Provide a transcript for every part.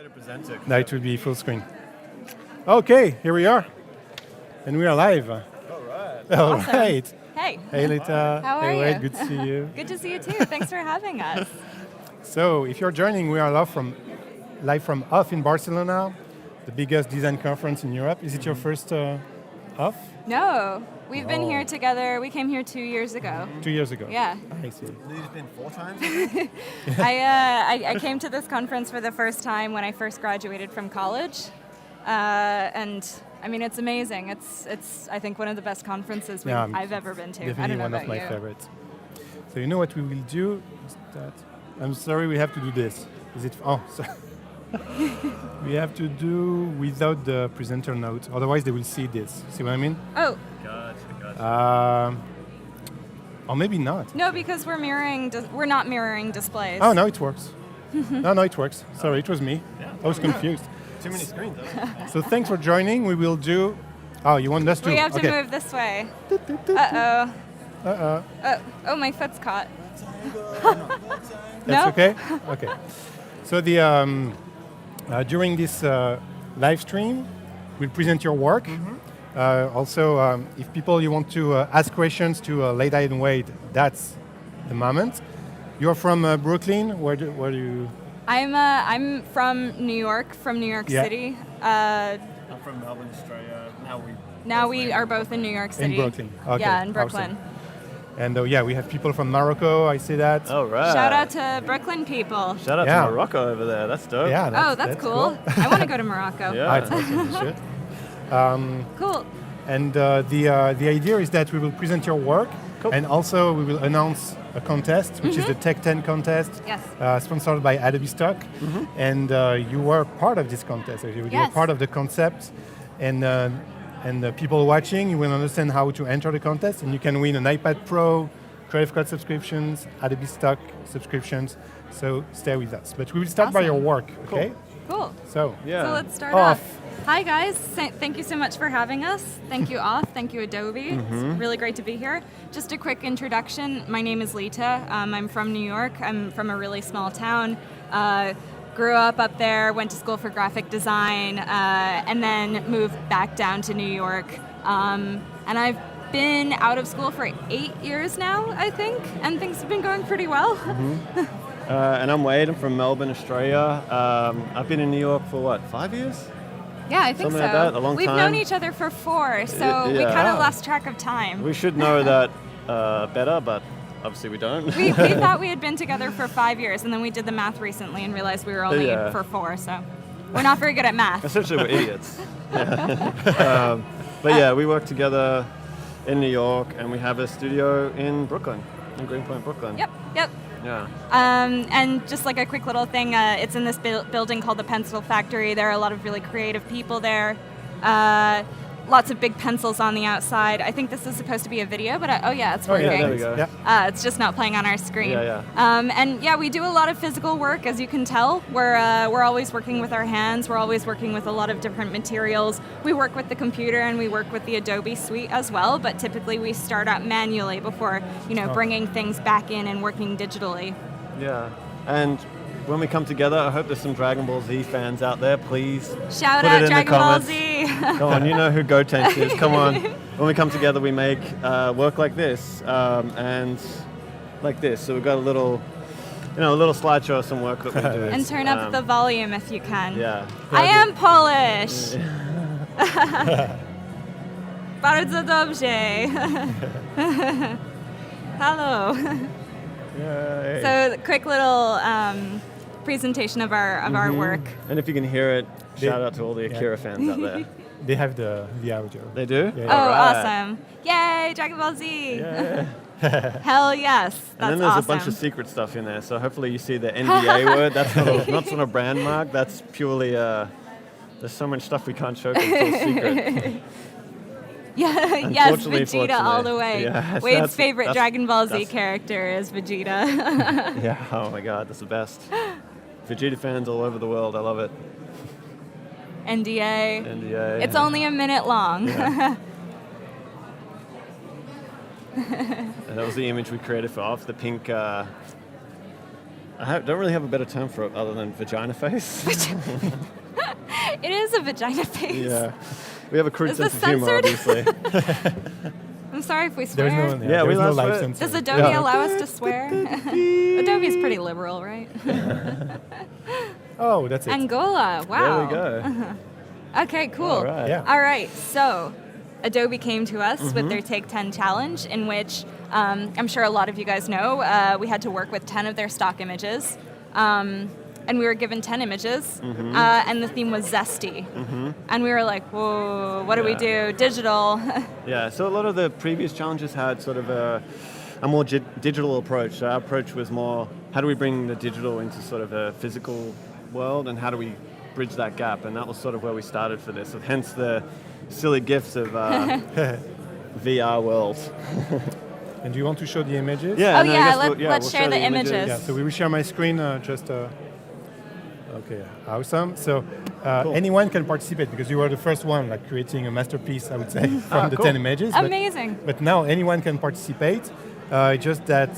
way to present it. No, it will be full screen. Okay, here we are. And we are live. All right. All Awesome. right. Hey. Hey, Leta. How are hey, Wade. you? Good to see you. Good to see you too. Thanks for having us. So, if you're joining, we are live from OFFF in Barcelona, the biggest design conference in Europe. Is it your first OFFF? No, we've been Oh. here together. We came here 2 years ago. 2 years ago. Yeah. I see. You've been 4 times? I came to this conference for the first time when I first graduated from college. And I mean, it's amazing. It's I think one of the best conferences I've ever been to. I Definitely don't know one about of my you. favorites. So you know what we will do? Is that I'm sorry, we have to do this. Is it? Oh, so we have to do without the presenter note. Otherwise, they will see this. See what I mean? Oh, Gotcha. Or maybe not. no, because we're mirroring. We're not mirroring displays. Oh no, it works. No, it works. Sorry, it was me. I was confused. Too many screens, huh? So thanks for joining. We will do. Oh, you want us to? We have to okay. move this way. Uh-oh. Oh, my foot's caught. That's No? okay? Okay. So during this live stream, we'll present your work. Also, if you want to ask questions to Leta and Wade, that's the moment. You're from Brooklyn. Where do you? I'm from New York Yeah. City. I'm from Melbourne, Australia. Now we are both in New York City. In Brooklyn. Okay. Yeah, in Brooklyn. And we have people from Morocco. I see that. All right. Shout out to Brooklyn people. Shout out Yeah. to Morocco over there. That's dope. Yeah. That's cool. I want to go to Morocco. Yeah. It's awesome. You should. Cool. And the idea is that we will present your work, Cool. and also we will announce a contest, which is the TakeTenContest, Yes. sponsored by Adobe Stock. And you were part of this contest. You were Yes. part of the concept, and the people watching, you will understand how to enter the contest, and you can win an iPad Pro, Creative Cloud subscriptions, Adobe Stock subscriptions. So stay with us. But we will start by Awesome. your work, okay? Cool. So Yeah. So let's start Off. off. Hi guys, thank you so much for having us. Thank you OFFF, thank you Adobe. It's really great to be here. Just a quick introduction, my name is Leta. I'm from New York, I'm from a really small town. Grew up there, went to school for graphic design, and then moved back down to New York. And I've been out of school for 8 years now, I think, and things have been going pretty well. And I'm Wade. I'm from Melbourne, Australia. I've been in New York for 5 years? Yeah, I think Something so. like that, a long We've time. known each other for 4, so we Yeah. kind of lost track of time. We should know that better, but obviously we don't. We thought we had been together for 5 years, and then we did the math recently and realized we were only Yeah. for 4, so we're not very good at math. Essentially, we're idiots. But yeah, we work together in New York, and we have a studio in Brooklyn, in Greenpoint, Brooklyn. Yep. Yeah. And just like a quick little thing, it's in this building called the Pencil Factory. There are a lot of really creative people there. Lots of big pencils on the outside. I think this is supposed to be a video, but it's Oh, working. yeah, there we go. Yeah. It's just not playing on our screen. Yeah. And we do a lot of physical work, as you can tell. We're always working with our hands. We're always working with a lot of different materials. We work with the computer and we work with the Adobe suite as well, but typically we start out manually before, bringing things back in and working digitally. Yeah. And when we come together, I hope there's some Dragon Ball Z fans out there. Please Shout put out it in Dragon the Ball comments. Z. Come on, you know who Gotenks is. Come on. When we come together, we make work like this and like this. So we've got a little slideshow of some work that we do. And turn up the volume if you can. Yeah. I am Polish. Bardzo dobrze. Hello. Yay. So, quick little presentation of our work. And if you can hear it, They- shout out to all the Akira fans out there. They have the audio. They do? Yeah. Oh, Alright. awesome! Yay, Dragon Ball Z! Yeah. Hell yes, that's And then there's awesome. a bunch of secret stuff in there. So hopefully you see the NDA word. That's not a brand mark. That's purely there's so much stuff we can't show because it's all secret. Yeah, yes, Unfortunately, Vegeta all fortunately. the way. Yes, Wade's favorite that's- Dragon Ball Z that's- character is Vegeta. Yeah, oh my god, that's the best. Vegeta fans all over the world, I love it. NDA. NDA. It's only a minute long. Yeah. And that was the image we created for OFFF, the pink don't really have a better term for it other than vagina face. It is a vagina face. Yeah. We have a crude Is sense this of humor, censored? obviously. I'm sorry if we swear. There's no, Yeah, we there's no love live swear. censor. Does Adobe allow us to swear? Adobe's pretty liberal, right? Oh, that's it. Angola, wow. There we go. Okay, cool. All right. Yeah. All right, so Adobe came to us with their Take 10 challenge, in which I'm sure a lot of you guys know, we had to work with 10 of their stock images. And we were given 10 images, and the theme was zesty. And we were like, whoa, what do we do? Digital. Yeah, so a lot of the previous challenges had sort of a more digital approach. So our approach was more, how do we bring the digital into sort of a physical world, and how do we bridge that gap? And that was sort of where we started for this, hence the silly gifts of VR world. And do you want to show the images? Yeah, Oh no, I yeah, guess let's we'll share show the images. Yeah, so we will share my screen okay, awesome. So Cool. anyone can participate because you were the first one like creating a masterpiece, I would say, from the cool. 10 images. but- Amazing. But now anyone can participate. Just that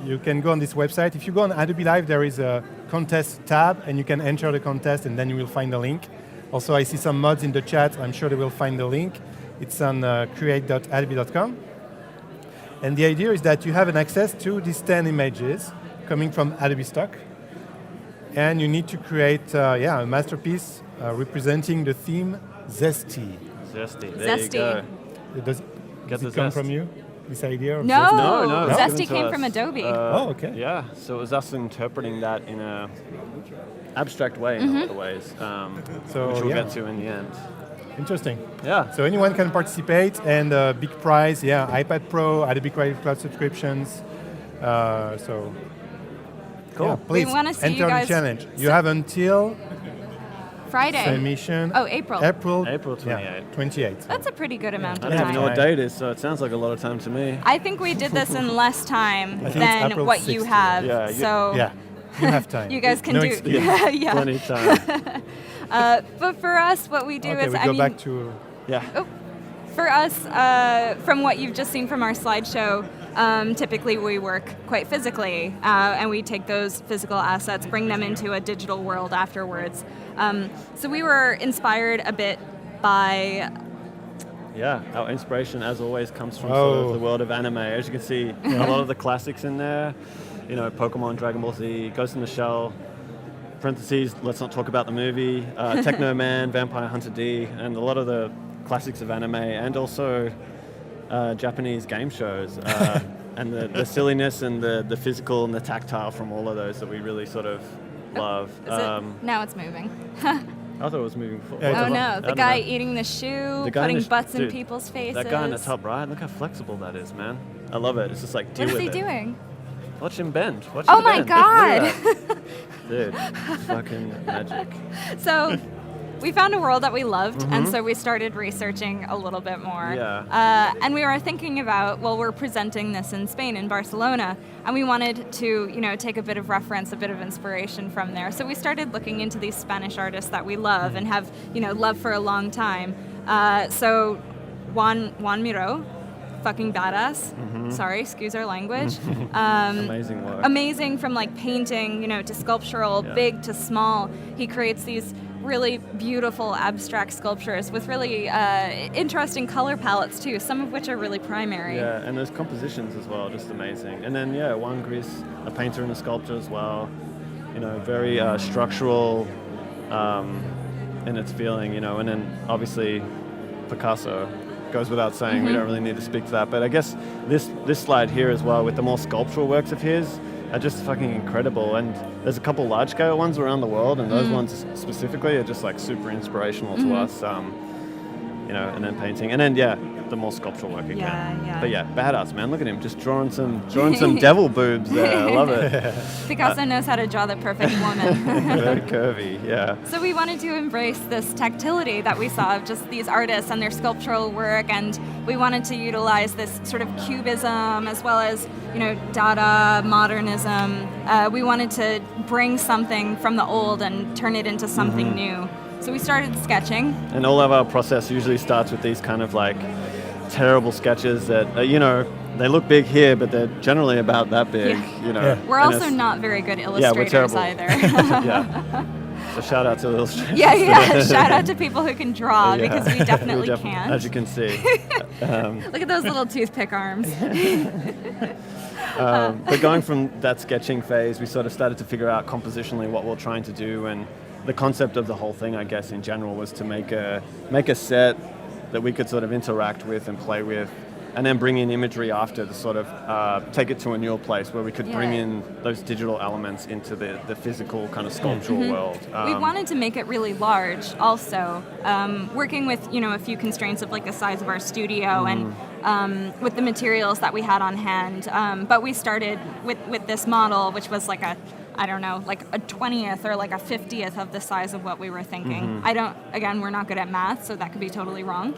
you can go on this website. If you go on Adobe Live, there is a contest tab, and you can enter the contest, and then you will find the link. Also, I see some mods in the chat. I'm sure they will find the link. It's on create.adobe.com. And the idea is that you have an access to these 10 images coming from Adobe Stock. And you need to create a masterpiece representing the theme Zesty. Zesty. There Zesty. you go. Does Get the it come zest. from you, this idea? Of No, Zesty? No, it was Zesty given to came us. from Adobe. Oh, okay. Yeah, so it was us interpreting that in a abstract way in a lot of ways, So, which we'll yeah. get to in the end. Interesting. Yeah. So anyone can participate, and big prize, iPad Pro, Adobe Creative Cloud subscriptions. So, Cool. yeah, please wanna see enter you guys- the challenge. You have until Friday. submission. Oh, April. April 28th. 28th. That's a pretty good amount I of don't even know time. what day it is, so it sounds like a lot of time to me. I think we did this in less time I think it's than April what you 6th, have. yeah. So Yeah, you have time. you guys can No do. excuse. Yeah. Plenty of time. But for us, what we do Okay, is, we I go mean, back to. Yeah. for us, from what you've just seen from our slideshow, typically we work quite physically, and we take those physical assets, bring them into a digital world afterwards. So we were inspired a bit by. Yeah, our inspiration, as always, comes from sort of Oh. the world of anime. As you can see, a lot of the classics in there. You know, Pokemon, Dragon Ball Z, Ghost in the Shell. Parentheses, let's not talk about the movie. Techno Man, Vampire Hunter D, and a lot of the classics of anime, and also Japanese game shows. And the silliness and the physical and the tactile from all of those that we really sort of love. Is it? Now it's moving. I thought it was moving forward. Yeah, it's Oh a- no, I the don't guy know. eating the shoe, The guy in putting the butts in dude, people's faces. That guy in the top right, look how flexible that is, man. I love it. It's just like, deal What is with he it. doing? Watch him bend. Watch Oh him my bend. God. Look at that. Dude, fucking magic. So we found a world that we loved, and so we started researching a little bit more. Yeah. And we were thinking about, well, we're presenting this in Spain, in Barcelona, and we wanted to, take a bit of reference, a bit of inspiration from there. So we started looking into these Spanish artists that we love and have, loved for a long time. So Juan Miró, fucking badass. Sorry, excuse our language. Amazing work. Amazing from like painting, to sculptural, Yeah. big to small. He creates these really beautiful abstract sculptures with really interesting color palettes too, some of which are really primary. Yeah, and those compositions as well, just amazing. And then, Juan Gris, a painter and a sculptor as well. Very structural in its feeling, and then obviously Picasso goes without saying. We don't really need to speak to that. But I guess this slide here as well, with the more sculptural works of his, are just fucking incredible. And there's a couple large-scale ones around the world, and those ones specifically are just like super inspirational to us. And then painting, and then the more sculptural work again. Yeah. But badass, man. Look at him, just drawing some devil boobs there. I love it. Picasso knows how to draw the perfect woman. Very curvy. Yeah. So we wanted to embrace this tactility that we saw of just these artists and their sculptural work, and we wanted to utilize this sort of cubism as well as, Dada, modernism. We wanted to bring something from the old and turn it into something new. So we started sketching. And all of our process usually starts with these kind of like terrible sketches that, they look big here, but they're generally about that big, We're And also not very good we're illustrators terrible. either. Yeah. So shout out to the illustrators. Yeah. Shout out to people who can draw because we definitely can't. As you can see. Look at those little toothpick arms. But going from that sketching phase, we sort of started to figure out compositionally what we're trying to do, and the concept of the whole thing, I guess, in general, was to make a set that we could sort of interact with and play with, and then bring in imagery after to sort of take it to a newer place where we could bring in those digital elements into the physical kind of sculptural world. We wanted to make it really large also, working with a few constraints of like the size of our studio and with the materials that we had on hand. But we started with this model, which was like a 20th or like a 50th of the size of what we were thinking. We're not good at math, so that could be totally wrong.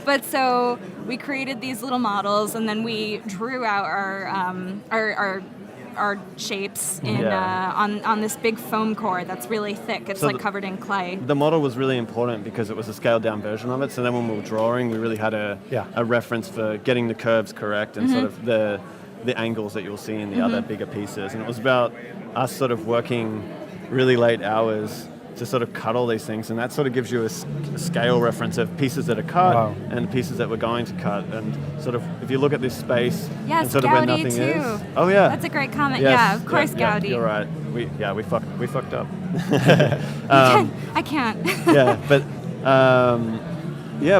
But so we created these little models, and then we drew out our shapes in on this big foam core that's really thick. It's covered in clay. The model was really important because it was a scaled down version of it. So then when we were drawing, we really had a reference for getting the curves correct and sort of the angles that you'll see in the other bigger pieces. And it was about us sort of working really late hours to sort of cut all these things, and that sort of gives you a scale reference of pieces that are cut and pieces that we're going to cut, and sort of if you look at this space and sort of where nothing too. is. Oh yeah, that's a great comment. Yes. Yeah, of course, Gaudi. You're right. We fucked up. I can't.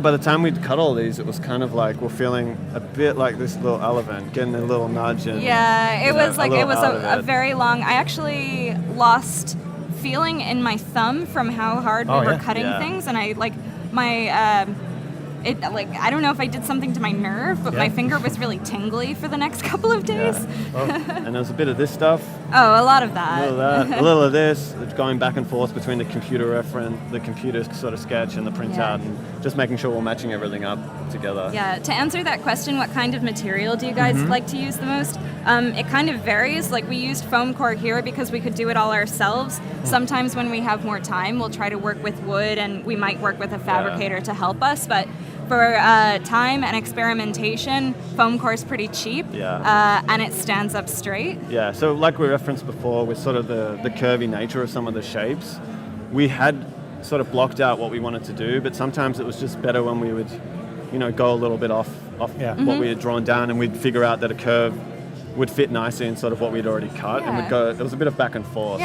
By the time we'd cut all these, it was kind of like we're feeling a bit like this little elephant, getting a little nudge. And, it was a very long. I actually lost feeling in my thumb from how hard we were cutting things, and I like my I don't know if I did something to my nerve, but my finger was really tingly for the next couple of days. And there was a bit of this stuff. Oh, a lot of that. A little of that. A little of this. It's going back and forth between the computer reference, the computer sort of sketch, and the printout, and just making sure we're matching everything up together. Yeah. To answer that question, what kind of material do you guys like to use the most? It kind of varies. Like we used foam core here because we could do it all ourselves. Sometimes when we have more time, we'll try to work with wood, and we might work with a fabricator to help us. But for time and experimentation, foam core is pretty cheap, and it stands up straight. Yeah, so like we referenced before with sort of the curvy nature of some of the shapes, we had sort of blocked out what we wanted to do, but sometimes it was just better when we would, go a little bit off what we had drawn down, and we'd figure out that a curve would fit nicely in sort of what we'd already cut, and there was a bit of back and forth.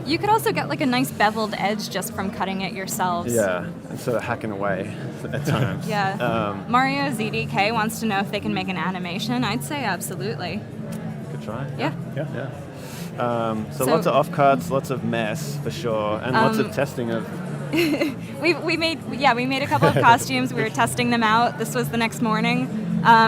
You could also get like a nice beveled edge just from cutting it yourselves. And sort of hacking away at times. Mario ZDK wants to know if they can make an animation. I'd say absolutely. Good try. So lots of offcuts, lots of mess for sure, and lots of testing of. we made a couple of costumes. We were testing them out. This was the next morning,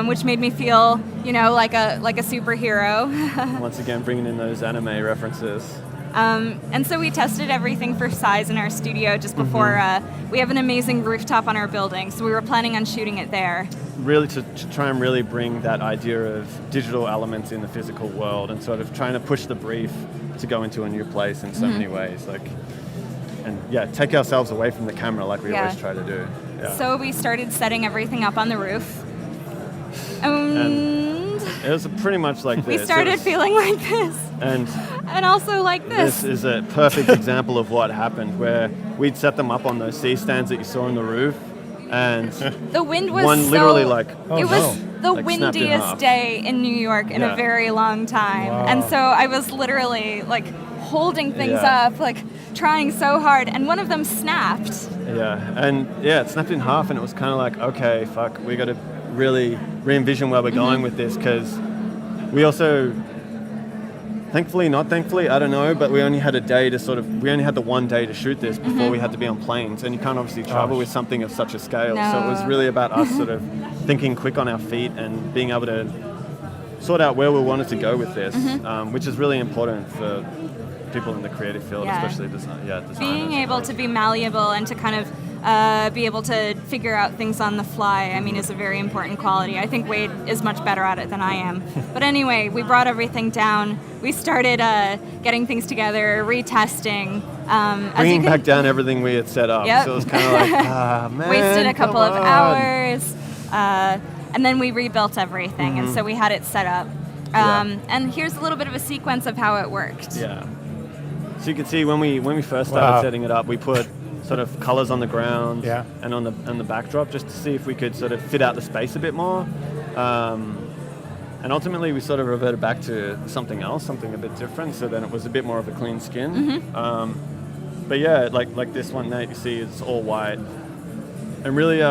which made me feel like a superhero. Once again, bringing in those anime references. And so we tested everything for size in our studio just before. We have an amazing rooftop on our building, so we were planning on shooting it there. Really to try and really bring that idea of digital elements in the physical world, and sort of trying to push the brief to go into a new place in so many ways. Take ourselves away from the camera like we always try to do. So we started setting everything up on the roof. And it was pretty much like this. We started feeling like this. And also like this. This is a perfect example of what happened, where we'd set them up on those C-stands that you saw on the roof, and the wind was literally it was the windiest day in New York in a very long time. And so I was literally like holding things up, like trying so hard, and one of them snapped. It snapped in half, and it was kind of like, okay, fuck, we got to really re-envision where we're going with this, because we also, thankfully, not thankfully, I don't know, but we only had the one day to shoot this before we had to be on planes, and you can't obviously travel with something of such a scale. No. So it was really about us sort of thinking quick on our feet and being able to sort out where we wanted to go with this, which is really important for people in the creative field, especially designers. Being able to be malleable and to kind of be able to figure out things on the fly, is a very important quality. I think Wade is much better at it than I am. But anyway, we brought everything down. We started getting things together, retesting. Bringing back down everything we had set up. So it was kind of like, man, wasted a couple of hours. and then we rebuilt everything, and so we had it set up. And here's a little bit of a sequence of how it worked. Yeah. So you can see when we first started setting it up, we put sort of colors on the ground and on the backdrop just to see if we could sort of fit out the space a bit more. And ultimately we sort of reverted back to something else, something a bit different, so then it was a bit more of a clean skin. But yeah, like this one, Nate, you see it's all white. And really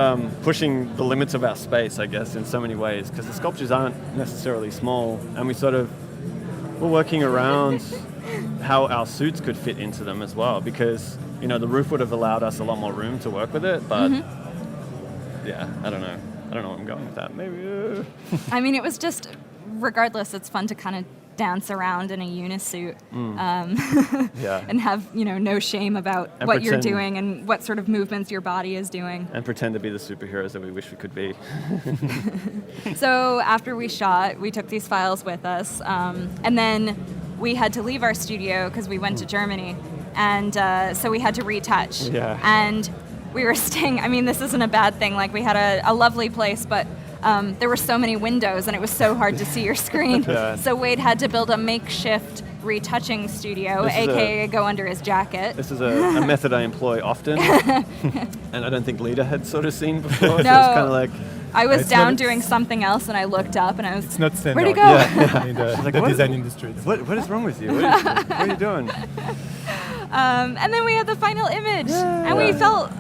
pushing the limits of our space, I guess, in so many ways, because the sculptures aren't necessarily small, and we're working around how our suits could fit into them as well, because the roof would have allowed us a lot more room to work with it, but yeah, I don't know where I'm going with that. Maybe. I mean, it was just, regardless, it's fun to kind of dance around in a unisuit and have no shame about what you're doing and what sort of movements your body is doing. And pretend to be the superheroes that we wish we could be. So after we shot, we took these files with us, and then we had to leave our studio because we went to Germany, and so we had to retouch. Yeah. And we were staying, I mean, this isn't a bad thing, like we had a lovely place, but there were so many windows and it was so hard to see your screen. So Wade had to build a makeshift retouching studio, aka go under his jacket. This is a method I employ often, and I don't think Leta had sort of seen before. No, so it's kind of like I was down doing something else and I looked up and I was, it's not standard. where'd it go? In the design industry. What is wrong with you? What are you doing? And then we had the final image, and we felt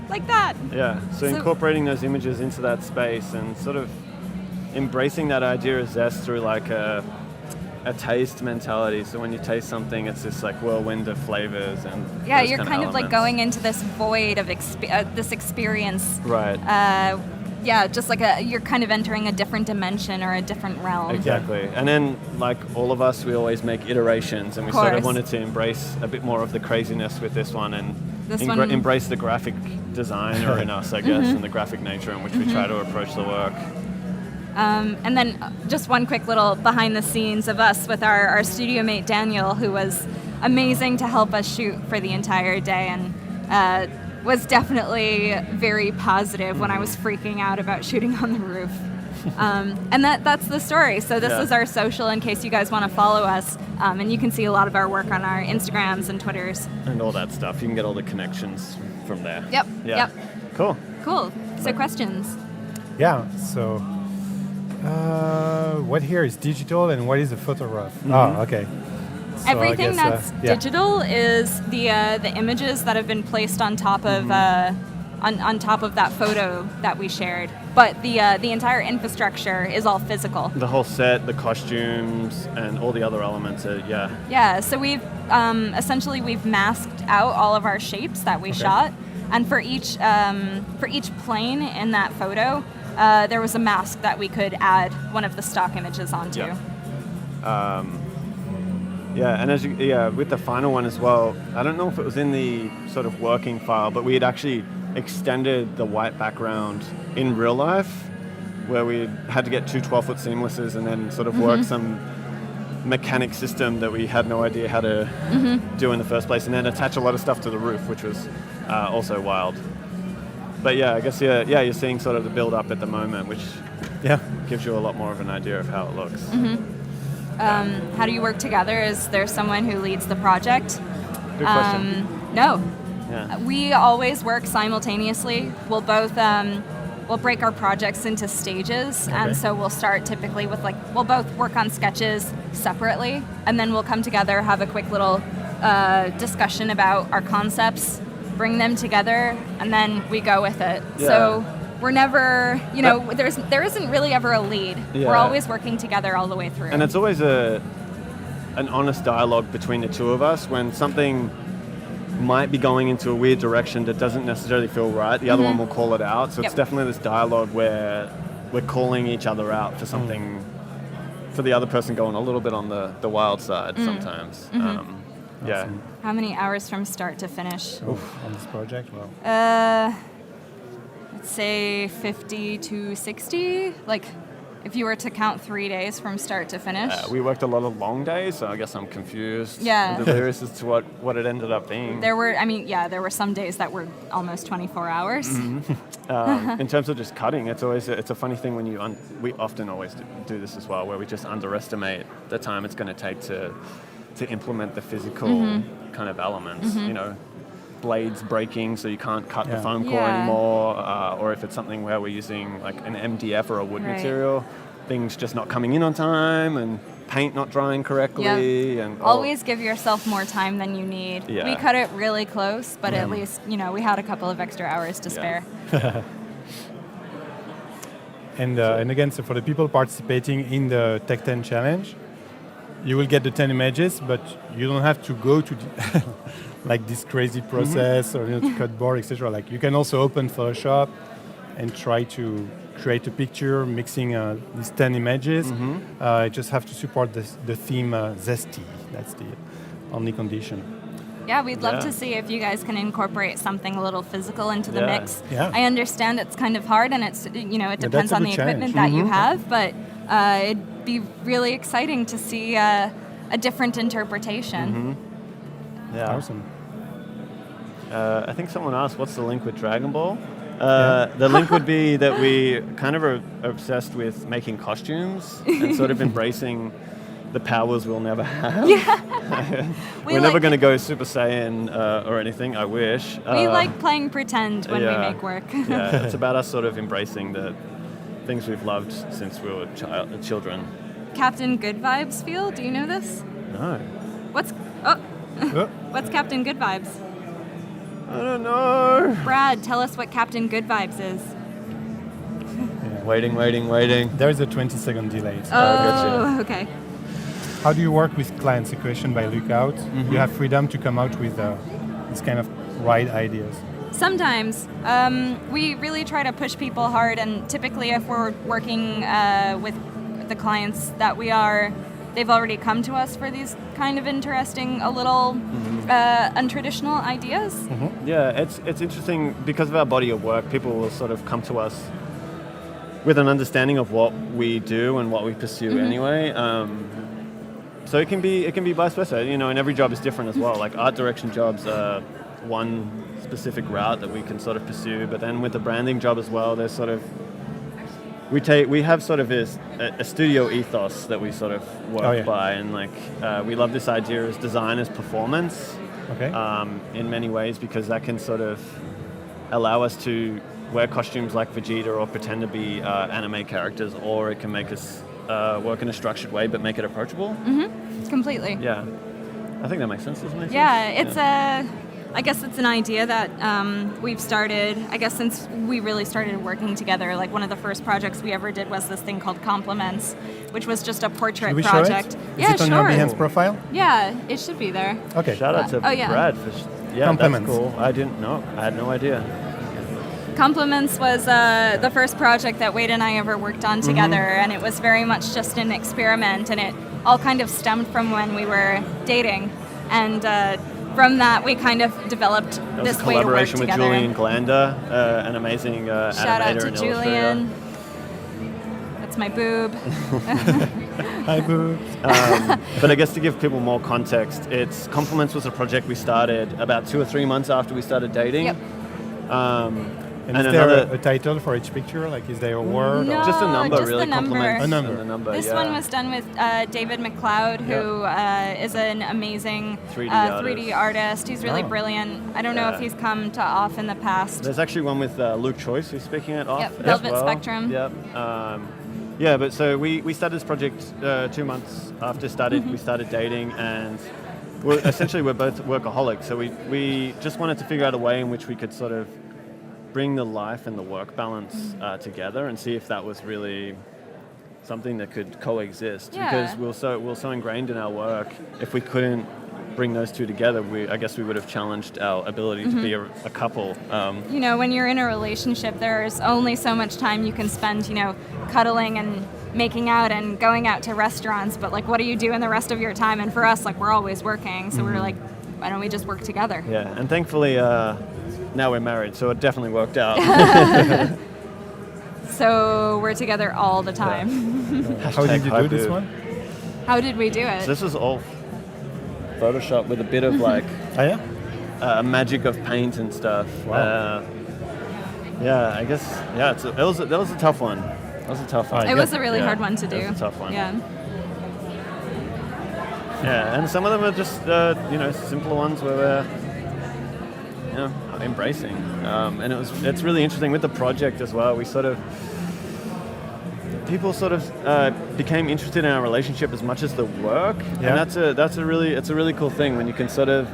like that. Yeah, so incorporating those images into that space and sort of embracing that idea of zest through like a taste mentality. So when you taste something, it's this like whirlwind of flavors and you're kind of like going into this void of this experience. Right. Just like you're kind of entering a different dimension or a different realm. Exactly. And then like all of us, we always make iterations, and we sort of wanted to embrace a bit more of the craziness with this one and embrace the graphic designer in us, I guess, and the graphic nature in which we try to approach the work. And then just one quick little behind the scenes of us with our studio mate Daniel, who was amazing to help us shoot for the entire day, and was definitely very positive when I was freaking out about shooting on the roof. And that's the story. So this is our social in case you guys want to follow us. And you can see a lot of our work on our Instagrams and Twitters. And all that stuff. You can get all the connections from there. Yep. Yeah. Cool. So questions? Yeah. So what here is digital and what is a photograph? Oh, okay. So everything that's digital is the images that have been placed on top of on top of that photo that we shared. But the entire infrastructure is all physical. The whole set, the costumes, and all the other elements. Yeah. So we've essentially we've masked out all of our shapes that we shot, and for each plane in that photo, there was a mask that we could add one of the stock images onto. And with the final one as well, I don't know if it was in the sort of working file, but we had actually extended the white background in real life, where we had to get two 12-foot seamlesses and then sort of work some mechanic system that we had no idea how to do in the first place, and then attach a lot of stuff to the roof, which was also wild. But yeah, I guess you're seeing sort of the build up at the moment, which gives you a lot more of an idea of how it looks. How do you work together? Is there someone who leads the project? Good question. No. Yeah. We always work simultaneously. We'll both we'll break our projects into stages, and so we'll start typically with we'll both work on sketches separately, and then we'll come together, have a quick little discussion about our concepts, bring them together, and then we go with it. Yeah. So we're never, there isn't really ever a lead. Yeah. We're always working together all the way through. And it's always an honest dialogue between the two of us. When something might be going into a weird direction that doesn't necessarily feel right, the other one will call it out. So it's definitely this dialogue where we're calling each other out for something, for the other person going a little bit on the wild side sometimes. Awesome. How many hours from start to finish? On this project? Well. Let's say 50 to 60. if you were to count 3 days from start to finish? We worked a lot of long days, so I guess I'm confused. Yeah. And delirious as to what it ended up being. There were some days that were almost 24 hours. In terms of just cutting, it's a funny thing when we often always do this as well, where we just underestimate the time it's going to take to implement the physical kind of elements. You know, blades breaking, so you can't cut the foam core anymore, or if it's something where we're using like an MDF or a wood material, things just not coming in on time, and paint not drying correctly, and always give yourself more time than you need. Yeah. We cut it really close, but at least we had a couple of extra hours to spare. And again, so for the people participating in the Tech 10 challenge, you will get the 10 images, but you don't have to go to like this crazy process or to cut board, etc. Like you can also open Photoshop and try to create a picture mixing these 10 images. You just have to support the theme zesty. That's the only condition. Yeah, we'd love to see if you guys can incorporate something a little physical into the mix. Yeah. I understand it's kind of hard, and it's it depends on the equipment that you have, but it'd be really exciting to see a different interpretation. Yeah. Awesome. I think someone asked, what's the link with Dragon Ball? The link would be that we kind of are obsessed with making costumes and sort of embracing the powers we'll never have. We're never going to go Super Saiyan or anything, I wish. We like playing pretend when we make work. It's about us sort of embracing the things we've loved since we were children. Captain Good Vibes feel? Do you know this? No. What's Captain Good Vibes? I don't know. Brad, tell us what Captain Good Vibes is. Waiting. There is a 20-second delay. So Oh, okay. how do you work with clients? A question by Lookout. You have freedom to come out with this kind of right ideas. Sometimes. We really try to push people hard, and typically if we're working with the clients that we are, they've already come to us for these kind of interesting, a little untraditional ideas. Yeah, it's interesting because of our body of work. People will sort of come to us with an understanding of what we do and what we pursue anyway. So it can be vice versa, and every job is different as well. Like art direction jobs are one specific route that we can sort of pursue, but then with the branding job as well, there's sort of we have sort of a studio ethos that we sort of work by, and like we love this idea as design as performance. In many ways, because that can sort of allow us to wear costumes like Vegeta or pretend to be anime characters, or it can make us work in a structured way but make it approachable. Completely. Yeah, I think that makes sense, doesn't it? Yeah, it's I guess it's an idea that we've started, I guess since we really started working together. Like one of the first projects we ever did was this thing called Compliments, which was just a portrait project. Is it on your Behance profile? Yeah, it should be there. Okay. Shout out to Brad for Compliments. That's cool. I didn't know. I had no idea. Compliments was the first project that Wade and I ever worked on together, and it was very much just an experiment, and it all kind of stemmed from when we were dating, and from that we kind of developed this way to work together. Collaboration with Julian Glander, an amazing Shout out animator to and Julian. That's my boob. Hi, boobs. But I guess to give people more context, Compliments was a project we started about 2 or 3 months after we started dating. Yep. And is there a title for each picture? Like, is there a word? No, or? Just a number, just really. the number. Compliments A number. and the number. This one was done with David McLeod, who is an amazing 3D artist. He's really brilliant. I don't know if he's come to OFF in the past. There's actually one with Luke Choice, who's speaking at OFF. Yep, Velvet Spectrum. Yep. But so we started this project 2 months after we started dating, and we're both workaholics. So we just wanted to figure out a way in which we could sort of bring the life and the work balance together and see if that was really something that could coexist. Yeah. Because we're so ingrained in our work, if we couldn't bring those two together, I guess we would have challenged our ability to be a couple. When you're in a relationship, there's only so much time you can spend, cuddling and making out and going out to restaurants, but like what do you do in the rest of your time? And for us, like we're always working, so we're like, why don't we just work together? Yeah, and thankfully now we're married, so it definitely worked out. So we're together all the time. How did you do this Hashtag one? How did we do it? So this is all Photoshop with a bit of like Oh yeah. magic of paint and stuff. Wow. Yeah, I guess. Yeah, that was a tough one. That was a tough one. It was a really hard one to do. It was a tough one. Yeah. Yeah, and some of them are just simpler ones where we're embracing, and it's really interesting with the project as well. People sort of became interested in our relationship as much as the work, Yeah. and it's a really cool thing when you can sort of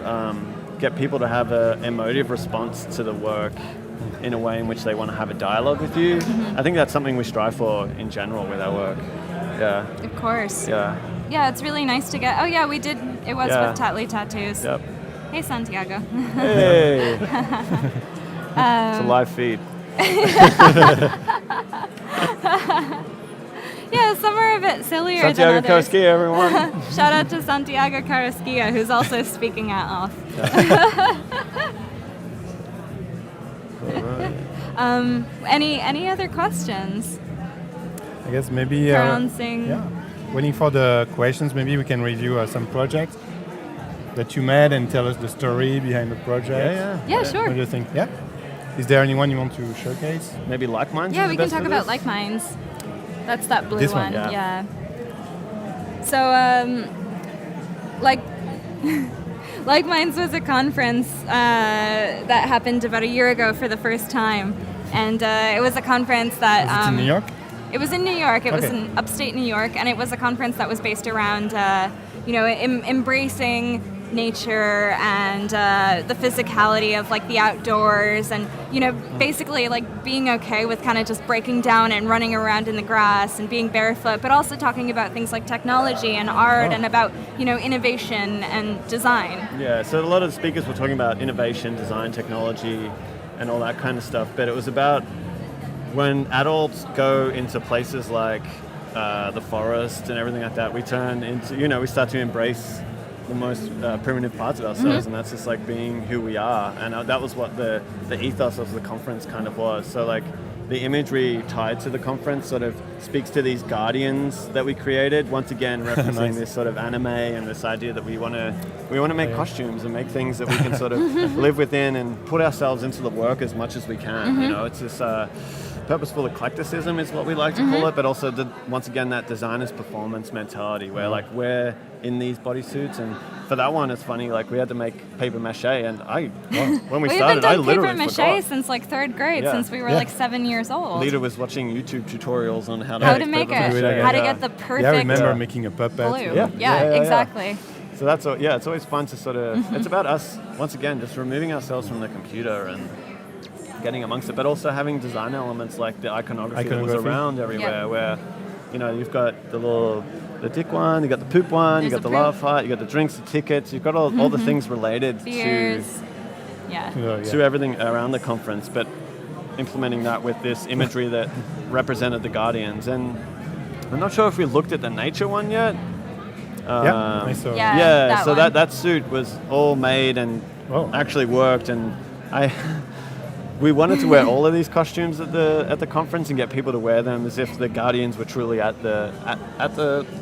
get people to have an emotive response to the work in a way in which they want to have a dialogue with you. I think that's something we strive for in general with our work. Yeah. Of course. Yeah. Yeah, it's really nice to get. Oh yeah, we did. It was Yeah. with Tattly Tattoos. Yep. Hey Santiago. Hey. It's a live feed. Yeah, some are a bit sillier Santiago than others. Karaskia, everyone. Shout out to Santiago Carrasquilla, who's also speaking at OFF. Any other questions? I guess maybe. Pronouncing. Yeah. Waiting for the questions, maybe we can review some projects that you made and tell us the story behind the project. Yeah, sure. What do you think? Yeah. Is there anyone you want to showcase? Maybe Like Minds. Yeah, is we the can best talk for about this? Like Minds. That's that blue This one, yeah. So, Like Minds was a conference that happened about a year ago for the first time, and it was a conference that Is it in New York? It was in New York. It was Okay. in upstate New York, and it was a conference that was based around, embracing nature and the physicality of like the outdoors, and basically like being okay with kind of just breaking down and running around in the grass and being barefoot, but also talking about things like technology and art and about innovation and design. Yeah, so a lot of the speakers were talking about innovation, design, technology, and all that kind of stuff, but it was about when adults go into places like the forest and everything like that, we turn into, we start to embrace the most primitive parts of ourselves, and that's just like being who we are. And that was what the ethos of the conference kind of was. So like the imagery tied to the conference sort of speaks to these guardians that we created, once again referencing Nice. this sort of anime and this idea that we want to make costumes and make things that we can sort of live within and put ourselves into the work as much as we can. It's this purposeful eclecticism is what we like to call it, but also once again that designer's performance mentality where like we're in these bodysuits, and for that one it's funny, like we had to make paper mache, and when we We've started been I doing literally paper mache forgot. since like third grade, Yeah. since we were Yeah. like 7 years old. Lita was watching YouTube tutorials on how How to make paper it, mache. how to Yeah. get the perfect Yeah, I remember Yeah. making a puppet. blue. Yeah. Yeah. Exactly. So that's it's always fun to sort of it's about us once again just removing ourselves from the computer and getting amongst it, but also having design elements like the iconography that was Iconography. around everywhere, Yeah. where you've got the dick one, you got the poop one, you There's got a the poop. love heart, you got the drinks, the tickets, you've got all the things related Beers. Yeah. to everything around the conference, but implementing that with this imagery that represented the guardians. And I'm not sure if we looked at the nature one yet. Yeah, I saw. Yeah. Yeah, that so one. that suit was all made and Oh. actually worked, and we wanted to wear all of these costumes at the conference and get people to wear them as if the guardians were truly at the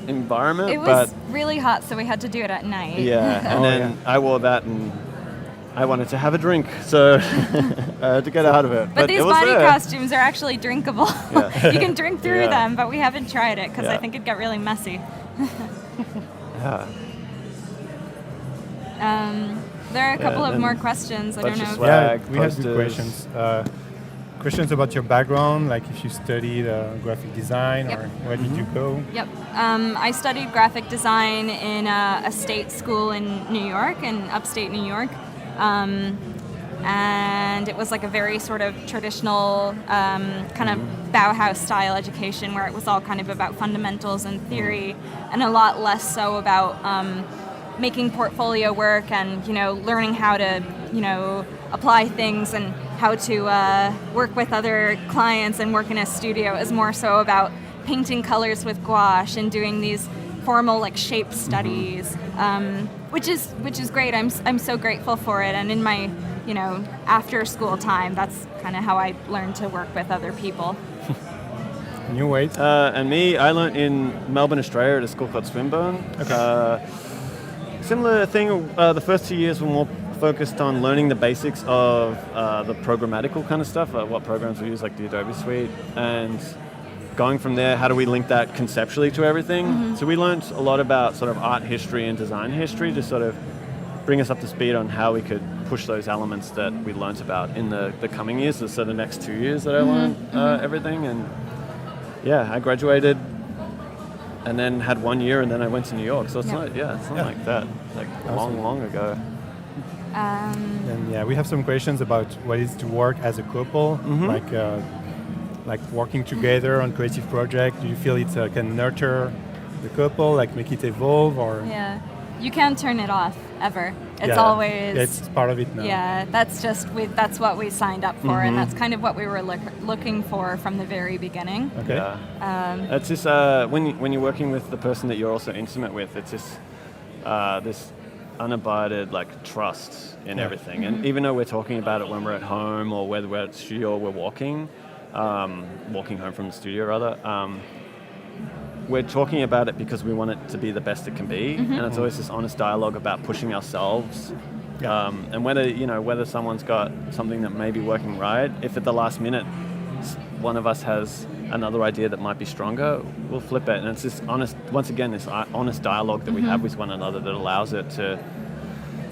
environment. It was really hot, so we had to do it at night. Yeah, and then I wore that and I wanted to have a drink, so to get out of it. But these it was body there. costumes are actually drinkable. Yeah. You can drink through Yeah. them, but we haven't tried it because I Yeah. think it'd get really messy. Yeah. There are a couple of and more questions. I bunch don't of know. swag. Yeah, we had good posters. questions. Questions about your background, like if you studied graphic design Yep. or where did you go? Yep. I studied graphic design in a state school in New York, in upstate New York. And it was like a very sort of traditional kind of Bauhaus style education where it was all kind of about fundamentals and theory and a lot less so about making portfolio work and, learning how to, apply things and how to work with other clients and work in a studio. It was more so about painting colors with gouache and doing these formal like shape studies, which is great. I'm so grateful for it. And in my after school time, that's kind of how I learned to work with other people. And you, Wade? And me, I learned in Melbourne, Australia at a school called Swinburne. Okay. Similar thing, the first 2 years were more focused on learning the basics of the programmatical kind of stuff, what programs we use, like the Adobe Suite, and going from there, how do we link that conceptually to everything? So we learned a lot about sort of art history and design history to sort of bring us up to speed on how we could push those elements that we learnt about in the coming years, so the next 2 years that I learned everything. And yeah, I graduated and then had 1 year, and then I went to New York. So it's not like that, like Awesome. long ago. And yeah, we have some questions about what it is to work as a couple, like working together on creative project. Do you feel it can nurture the couple, like make it evolve, or? Yeah, you can't turn it off ever. It's Yeah, always. it's part of it now. Yeah, that's what we signed up for, and that's kind of what we were looking for from the very beginning. Okay. Yeah. It's just when you're working with the person that you're also intimate with, it's just this unabided like trust in everything. And even though we're talking about it when we're at home or whether we're at the studio or we're walking home from the studio rather, we're talking about it because we want it to be the best it can be, and it's always this honest dialogue about pushing ourselves. And whether someone's got something that may be working right, if at the last minute one of us has another idea that might be stronger, we'll flip it. And it's this honest dialogue that we have with one another that allows it to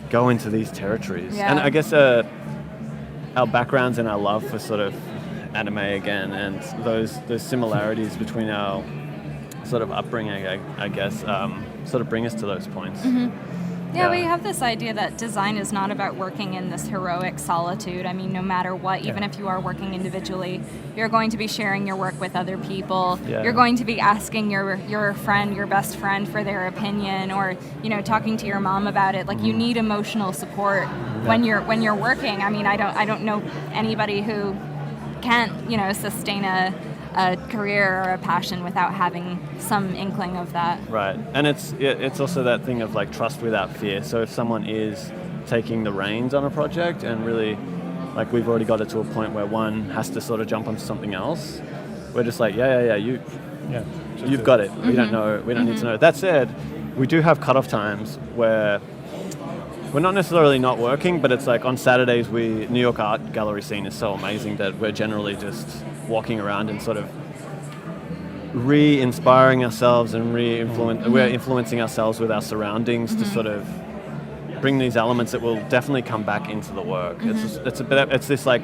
go into these territories. Yeah. And I guess our backgrounds and our love for sort of anime again, and those similarities between our sort of upbringing, I guess, sort of bring us to those points. Yeah, we have this idea that design is not about working in this heroic solitude. I mean, no matter what, even if you are working individually, you're going to be sharing your work with other people. Yeah. You're going to be asking your friend, your best friend, for their opinion, or talking to your mom about it. Like you need emotional support when you're working. I mean, I don't know anybody who can't sustain a career or a passion without having some inkling of that. Right, and it's also that thing of like trust without fear. So if someone is taking the reins on a project and really, like we've already got it to a point where one has to sort of jump onto something else, we're just like, you've got it. We don't know, we don't need to know. That said, we do have cutoff times where we're not necessarily not working, but it's like on Saturdays, New York art gallery scene is so amazing that we're generally just walking around and sort of re-inspiring ourselves and we're influencing ourselves with our surroundings to sort of bring these elements that will definitely come back into the work. It's this like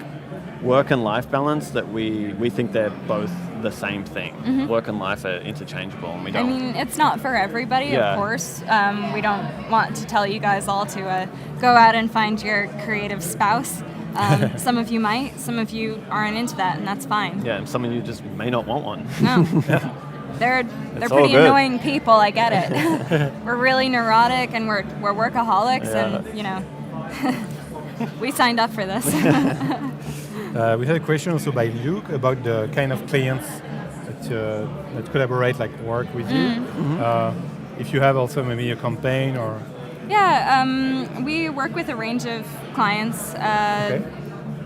work and life balance that we think they're both the same thing. Work and life are interchangeable, and we don't. I mean, it's not for everybody, of course. We don't want to tell you guys all to go out and find your creative spouse. Some of you might, some of you aren't into that, and that's fine. Yeah, and some of you just may not want one. No. They're pretty annoying people, I get it. We're really neurotic and we're workaholics, and we signed up for this. We had a question also by Luke about the kind of clients that collaborate, like work with you. If you have also maybe a campaign or... Yeah, we work with a range of clients.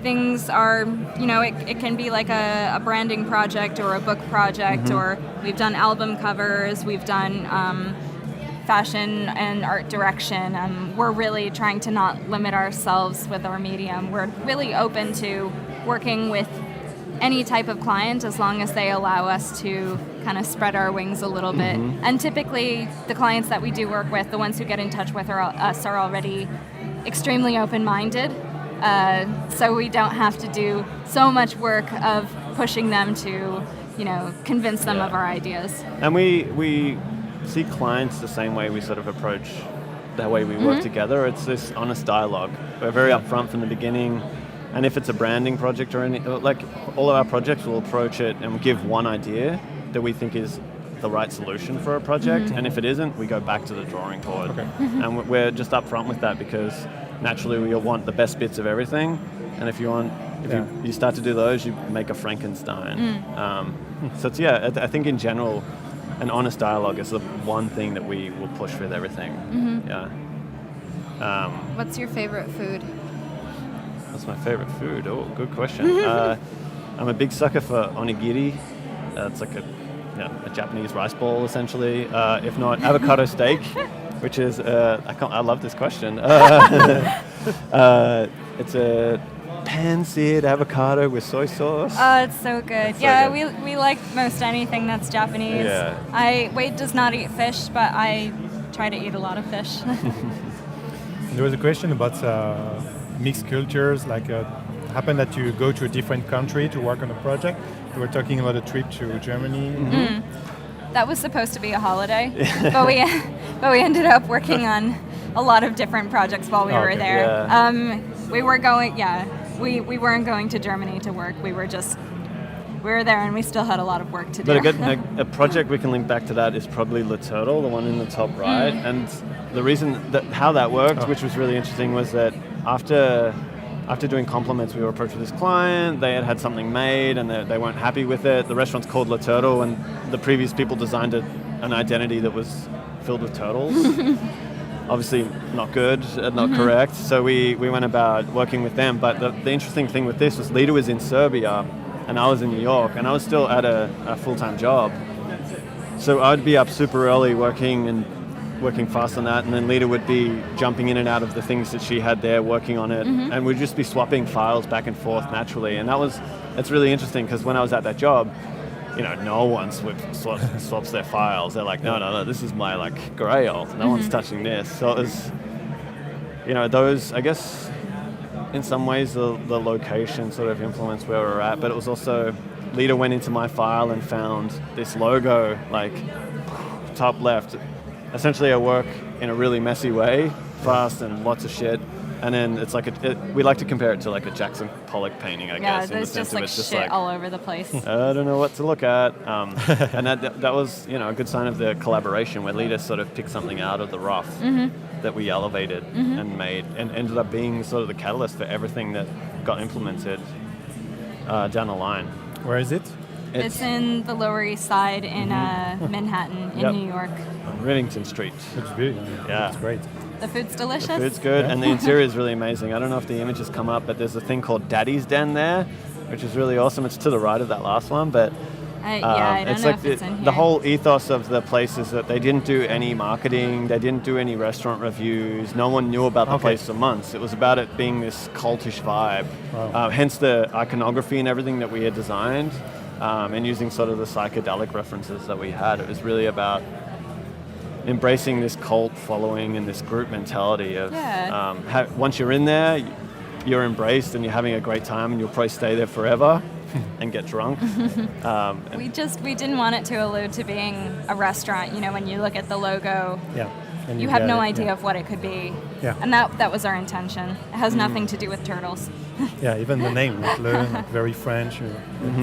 Things are, it can be like a branding project or a book project, or we've done album covers, we've done fashion and art direction. We're really trying to not limit ourselves with our medium. We're really open to working with any type of client as long as they allow us to kind of spread our wings a little bit. And typically the clients that we do work with, the ones who get in touch with us are already extremely open-minded. So we don't have to do so much work of pushing them to, convince them of our ideas. And we see clients the same way we sort of approach the way we work together. It's this honest dialogue. We're very upfront from the beginning. And if it's a branding project or like all of our projects, we'll approach it and give one idea that we think is the right solution for a project. And if it isn't, we go back to the drawing board. And we're just upfront with that because naturally we want the best bits of everything. And if you start to do those, you make a Frankenstein. So it's, I think in general, an honest dialogue is the one thing that we will push with everything. What's your favorite food? What's my favorite food? Oh, good question. I'm a big sucker for onigiri. It's like a Japanese rice ball, essentially. If not, avocado steak, which is, I love this question. It's a pan-seared avocado with soy sauce. Oh, it's so good. It's Yeah, so good. we like most anything that's Japanese. Yeah. Wade does not eat fish, but I try to eat a lot of fish. There was a question about mixed cultures, like happened that you go to a different country to work on a project. You were talking about a trip to Germany. That was supposed to be a holiday, but we ended up working on a lot of different projects while we were there. Yeah. We were going, we weren't going to Germany to work. We were there, and we still had a lot of work to do. But a project we can link back to that is probably Le Turtle, the one in the top right. And the reason how that worked, which was really interesting, was that after doing compliments, we were approached with this client. They had something made, and they weren't happy with it. The restaurant's called Le Turtle, and the previous people designed an identity that was filled with turtles. Obviously not good, not correct. So we went about working with them. But the interesting thing with this was Leta was in Serbia, and I was in New York, and I was still at a full-time job. So I'd be up super early working fast on that, and then Leta would be jumping in and out of the things that she had there, working on it, and we'd just be swapping files back and forth naturally. And it's really interesting, because when I was at that job, no one swaps their files. They're like, no, this is my grail. No one's touching this. So it was, those, I guess, in some ways the location sort of influenced where we're at, but it was also, Leta went into my file and found this logo, top left. Essentially I work in a really messy way, fast and lots of shit. And then it's we like to compare it to a Jackson Pollock painting, I guess. Yeah, there's just shit all over the place. I don't know what to look at. And that was, a good sign of the collaboration, where Leta sort of picked something out of the rough that we elevated and made, and ended up being sort of the catalyst for everything that got implemented down the line. Where is it? It's in the Lower East Side in Manhattan, in New York. On Rivington Street. It's beautiful. Yeah. It's great. The food's delicious. The food's good, and the interior is really amazing. I don't know if the images come up, but there's a thing called Daddy's Den there, which is really awesome. It's to the right of that last one, but I don't know if it's in here. The whole ethos of the place is that they didn't do any marketing, they didn't do any restaurant reviews, no one knew about the place for months. It was about it being this cultish vibe, hence the iconography and everything that we had designed, and using sort of the psychedelic references that we had. It was really about embracing this cult following and this group mentality of once you're in there, you're embraced and you're having a great time, and you'll probably stay there forever and get drunk. We didn't want it to allude to being a restaurant. When you look at the logo, and you have no idea of what it could be. And that was our intention. It has nothing to do with turtles. Even the name, very French.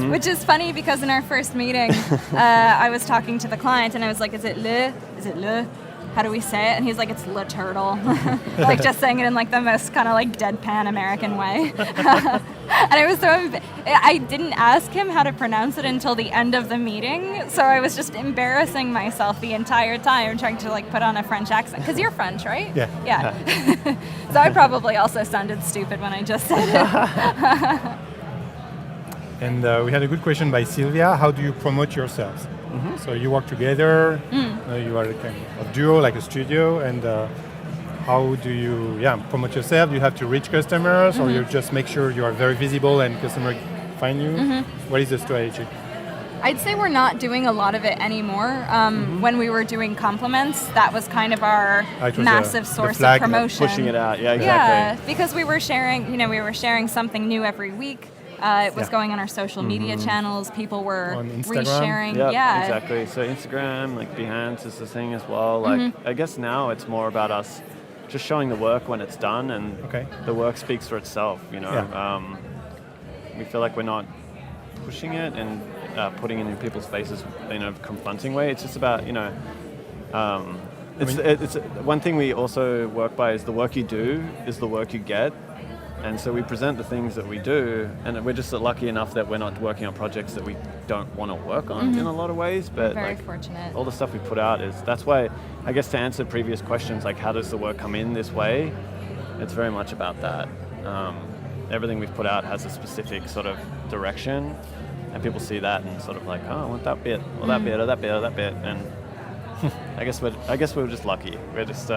Which is funny, because in our first meeting, I was talking to the client, and I was like, is it le? How do we say it? And he's like, it's Le Turtle. Just saying it in the most kind of deadpan American way. And it was I didn't ask him how to pronounce it until the end of the meeting. So I was just embarrassing myself the entire time, trying to put on a French accent. Because you're French, right? Yeah. So I probably also sounded stupid when I just said it. And we had a good question by Sylvia. How do you promote yourselves? So you work together, you are a kind of duo, like a studio, and how do you promote yourself? Do you have to reach customers, or you just make sure you are very visible and customers find you? What is the strategy? I'd say we're not doing a lot of it anymore. When we were doing compliments, that was kind of our massive source of promotion. Pushing it out, exactly. Yeah, because we were sharing something new every week. It was going on our social media channels. People were resharing. Yeah, exactly. So Instagram, Behance is the thing as well. I guess now it's more about us just showing the work when it's done, and the work speaks for itself. We feel like we're not pushing it and putting it in people's faces in a confronting way. It's just about it's one thing we also work by is the work you do is the work you get. And so we present the things that we do, and we're just lucky enough that we're not working on projects that we don't want to work on in a lot of ways. But very fortunate. All the stuff we put out that's why, I guess, to answer previous questions, how does the work come in this way? It's very much about that. Everything we've put out has a specific sort of direction, and people see that and sort of like, oh, I want that bit, or that bit, or that bit, or that bit, and I guess we're just lucky. We're just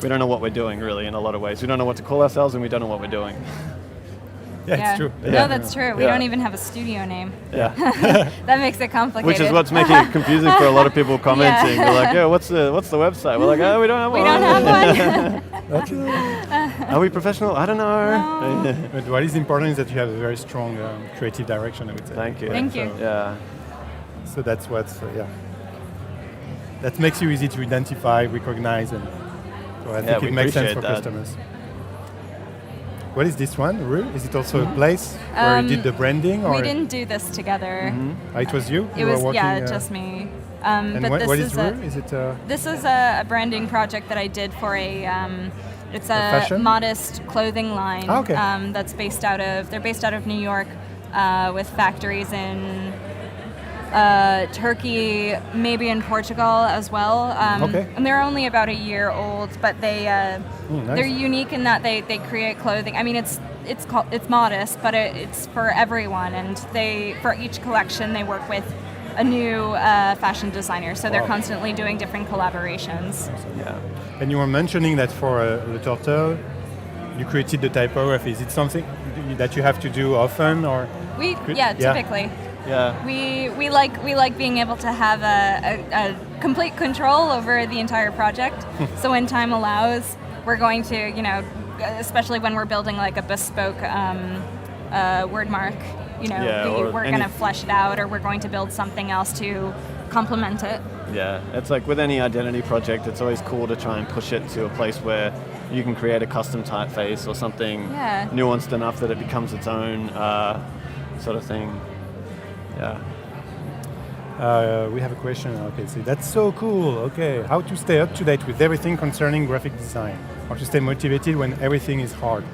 we don't know what we're doing really in a lot of ways. We don't know what to call ourselves, and we don't know what we're doing. Yeah, it's true. No, that's true. We don't even have a studio name. Yeah. That makes it complicated. Which is what's making it confusing for a lot of people commenting. They're like, "Yeah, what's the website?" We're like, "Oh, we don't have one." We don't have one. Are we professional? I don't know. No. But what is important is that you have a very strong creative direction, I would say. Thank you. Thank you. Yeah. So that's what's, that makes you easy to identify, recognize, and so I think we it makes sense appreciate for that. customers. What is this one, Rue? Is it also a place where you did the branding? Or We didn't do this together. It was you? It You were was working, just me. And but what this is Rue? Is it This is a branding project that I did for it's a fashion? modest clothing line. Ah, okay. They're based out of New York with factories in Turkey, maybe in Portugal as well. Okay. And they're only about a year old, but nice. they're unique in that they create clothing. I mean, it's modest, but it's for everyone, and for each collection they work with a new fashion designer, so they're constantly doing different collaborations. Yeah. And you were mentioning that for Le Turtle, you created the typography. Is it something that you have to do often, or? Typically. Yeah. We like being able to have a complete control over the entire project. So when time allows, we're going to, especially when we're building like a bespoke word mark, we're going to flesh it out, or we're going to build something else to complement it. Yeah, it's like with any identity project, it's always cool to try and push it to a place where you can create a custom typeface or something nuanced enough that it becomes its own sort of thing. Yeah. We have a question. Okay, so that's so cool. Okay, how to stay up to date with everything concerning graphic design, or to stay motivated when everything is hard?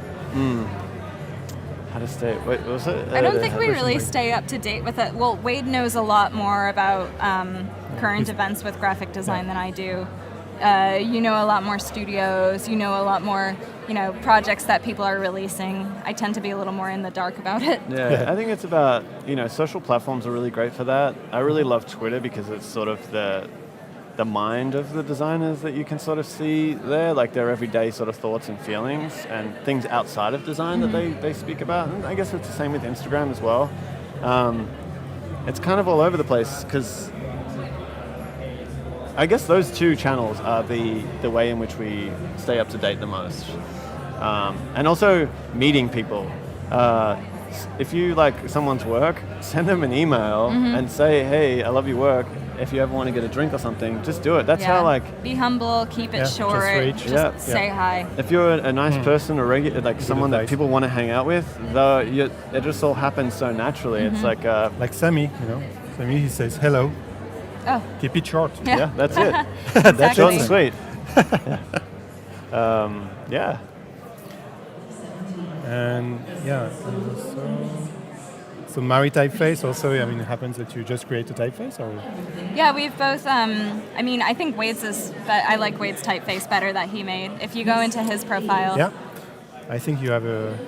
How to stay? Wait, what was it? I don't think we really stay up to date with it. Well, Wade knows a lot more about current events with graphic design than I do. You know a lot more studios. You know a lot more, projects that people are releasing. I tend to be a little more in the dark about it. Yeah, I think it's about, social platforms are really great for that. I really love Twitter because it's sort of the mind of the designers that you can sort of see there, like their everyday sort of thoughts and feelings and things outside of design that they speak about. And I guess it's the same with Instagram as well. It's kind of all over the place because I guess those two channels are the way in which we stay up to date the most. And also meeting people. If you like someone's work, send them an email and say, hey, I love your work. If you ever want to get a drink or something, just do it. That's how be humble, keep it short, just say hi. If you're a nice person or someone that people want to hang out with, it just all happens so naturally. It's like Sammy, Sammy, he says hello. Oh. Keep it short. Yeah, that's it. That's short and sweet. Yeah. And so Mari typeface also, it happens that you just create a typeface, or? Yeah, we've both, I think I like Wade's typeface better that he made. If you go into his profile. Yeah. I think you have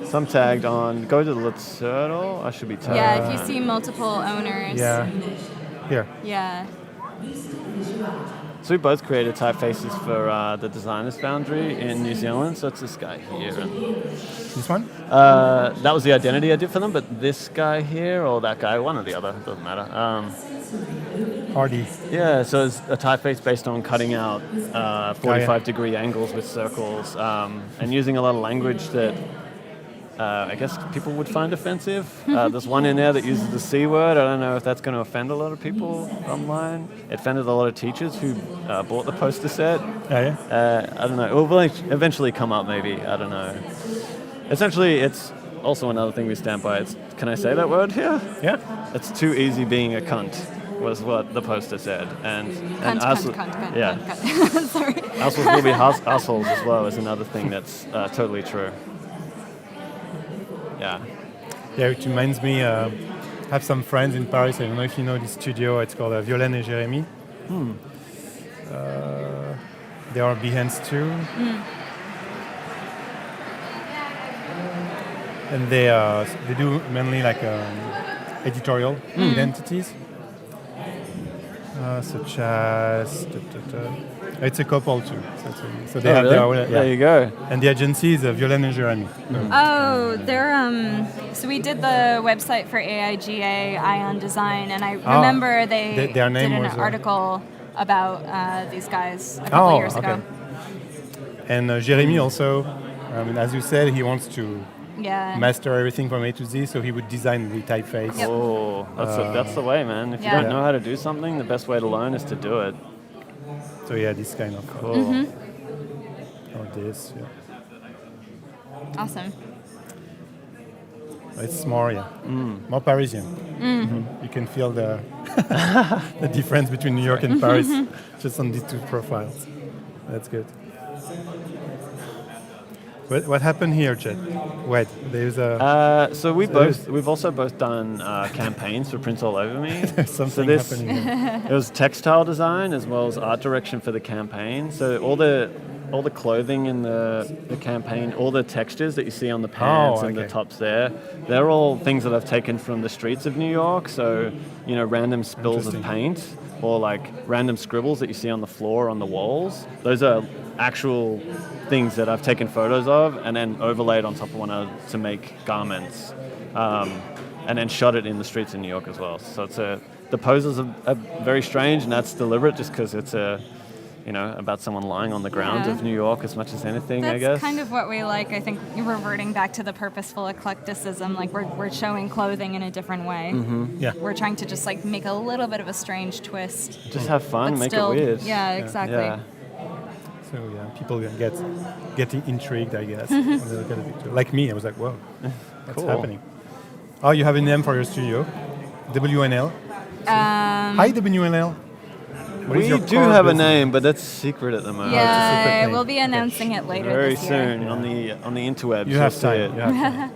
some tagged on, go to the Turtle, I should be tagged. Yeah, if you see multiple owners. Yeah. Here. Yeah. So we both created typefaces for the Designers Foundry in New Zealand. So it's this guy here. And this one? That was the identity I did for them, but this guy here or that guy, one or the other, doesn't matter. Hardy. Yeah, so it's a typeface based on cutting out 45-degree angles with circles and using a lot of language that I guess people would find offensive. There's one in there that uses the C word. I don't know if that's going to offend a lot of people online. It offended a lot of teachers who bought the poster set. Oh, yeah? I don't know. It will eventually come up maybe. I don't know. Essentially, it's also another thing we stand by. Can I say that word here? Yeah. It's too easy being a cunt, was what the poster said. And cunt. Yeah. Cunt. Sorry. Assholes will be assholes as well is another thing that's totally true. Yeah. Yeah, it reminds me, I have some friends in Paris. I don't know if you know this studio. It's called Violaine et Jérémy. They are Behance too. And they do mainly editorial identities, such as it's a couple too. So they have really? their own. There you go. And the agency is Violaine and Jeremy. Oh, they're so we did the website for AIGA Ion Design, and I remember they their did name an was, article about these guys a couple years ago. And Jeremy also, as you said, he wants to Yeah. master everything from A to Z, so he would design the typeface. Yep. Oh, that's the way, man. If you Yeah. don't know how to do something, the best way to learn is to do it. So yeah, this kind of Cool. or this. Yeah. Awesome. It's more more Parisian. You can feel the the difference between New York and Paris just on these two profiles. That's good. What happened here, Chet? Wait, there's a So we've also both done campaigns for Prints All Over Me. something this- happening here. It was textile design as well as art direction for the campaign. So all the clothing in the campaign, all the textures that you see on the pants and the okay. tops there, they're all things that I've taken from the streets of New York. So, random spills of Interesting. paint or like random scribbles that you see on the floor, on the walls. Those are actual things that I've taken photos of and then overlaid on top of one another to make garments. And then shot it in the streets of New York as well. So the poses are very strange, and that's deliberate just because it's about someone lying on the ground Yeah. of New York as much as anything, That's I guess. kind of what we like. I think reverting back to the purposeful eclecticism, like we're showing clothing in a different way. Yeah. We're trying to just like make a little bit of a strange twist. Just have fun, but make still, it weird. Yeah, exactly. Yeah. So yeah, people get intrigued, I guess. When they look at the picture. Like me, I was like, whoa, what's Cool. happening? Oh, you have a name for your studio, WNL. Hi, WNL. What is We your do core have a business? name, but that's secret at the moment. it's a secret Yeah, thing. we'll be announcing it later Very this year. soon on the interwebs. You have you'll see time. it. You have time.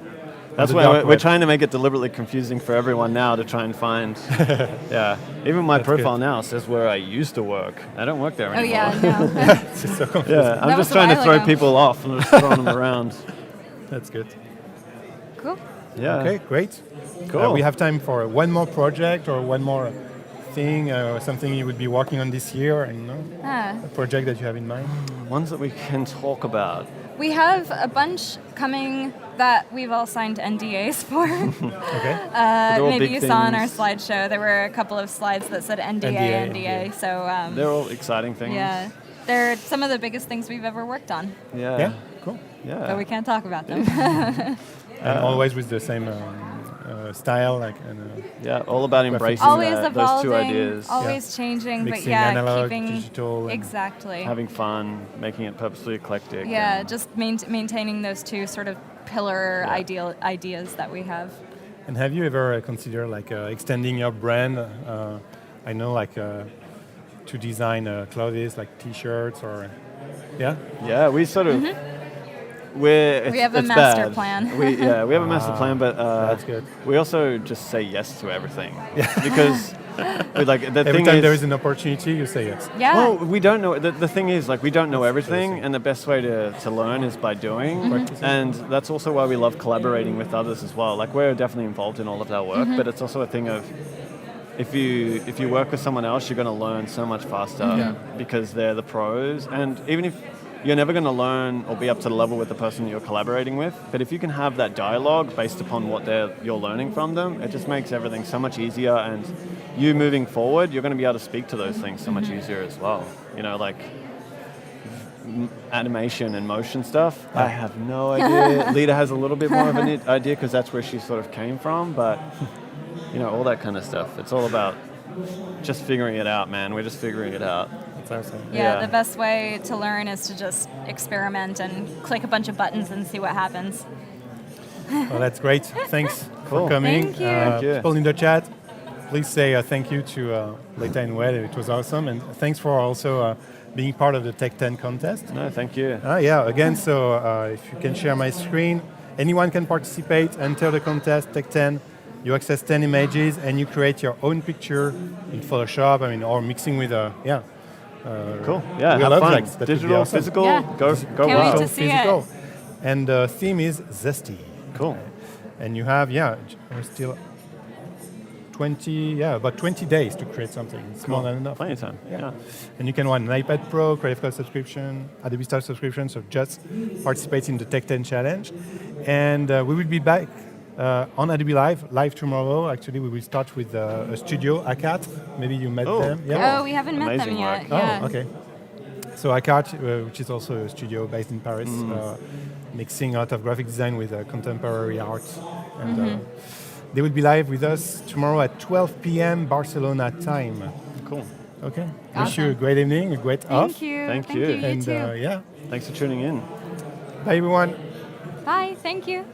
That's the why dark we're web. trying to make it deliberately confusing for everyone now to try and find. Yeah, even my That's profile good. now says where I used to work. I don't work there Oh anymore. yeah, no. It's just so confusing. Yeah, I'm That just was a trying to while throw ago. people off and just throwing them around. That's good. Cool. Yeah. Okay, great. Cool. We have time for one more project or one more thing, something you would be working on this year, and a project that you have in mind. Ones that we can talk about. We have a bunch coming that we've all signed NDAs for. Okay. They're all Maybe big you saw on our things. slideshow, there were a couple of slides that said NDA. NDA. So They're all exciting things. yeah, they're some of the biggest things we've ever worked on, Yeah. Cool. Yeah. but we can't talk about them. And always with the same style, like Yeah, all about embracing Always those two evolving, ideas. always changing, but Mixing yeah, analog, keeping digital, and exactly. Having fun, making it purposely eclectic. Yeah, and- just maintaining those two sort of pillar Yeah. ideas that we have. And have you ever considered like extending your brand? I know like to design clothes like T-shirts or Yeah, we sort of. We have a it's master bad. plan. We have a master plan, but that's good. we also just say yes to everything because like the Every thing time is, there is an opportunity, you say yes. Yeah. well, we don't know. The thing is, like, we don't know everything, and the best way to learn is by doing. Practicing. And that's also why we love collaborating with others as well. Like, we're definitely involved in all of our work, but it's also a thing of if you work with someone else, you're going to learn so much faster because they're the pros. And even if you're never going to learn or be up to the level with the person you're collaborating with, but if you can have that dialogue based upon what you're learning from them, it just makes everything so much easier. And you moving forward, you're going to be able to speak to those things so much easier as well. Like animation and motion stuff, I have no idea. Leta has a little bit more of an idea because that's where she sort of came from, but all that kind of stuff. It's all about just figuring it out, man. We're just figuring it out. That's awesome. Yeah, the best way to learn is to just experiment and click a bunch of buttons and see what happens. Well, that's great. Thanks Cool. for coming. Thank you. Thank you. People in the chat, please say thank you to Leta and Wade. It was awesome. And thanks for also being part of the TakeTenContest. No, thank you. Yeah, again, so if you can share my screen, anyone can participate, enter the contest, Take 10. You access 10 images and you create your own picture in Photoshop, or mixing with Cool. Yeah, we have love fun. that. That would be Digital, awesome. physical, Yeah. go Can't wait wild. to see it. physical. And the theme is zesty. Cool. And you have, we're still about 20 days to create something. It's more than enough. Plenty of time. Yeah. And you can run an iPad Pro, Creative Cloud subscription, Adobe Stock subscription, so just participate in the Tech 10 challenge. And we will be back on Adobe live tomorrow. Actually, we will start with a studio, ACAT. Maybe you met them. Yeah. Oh, we haven't met them yet. Yeah. Oh, okay. So ACAT, which is also a studio based in Paris, mixing a lot of graphic design with contemporary art. And they will be live with us tomorrow at 12 p.m. Barcelona time. Cool. Okay. Awesome. Wish you a great evening, a great off. Thank you. Thank you. You And too. yeah. Thanks for tuning in. Bye, everyone. Bye. Thank you.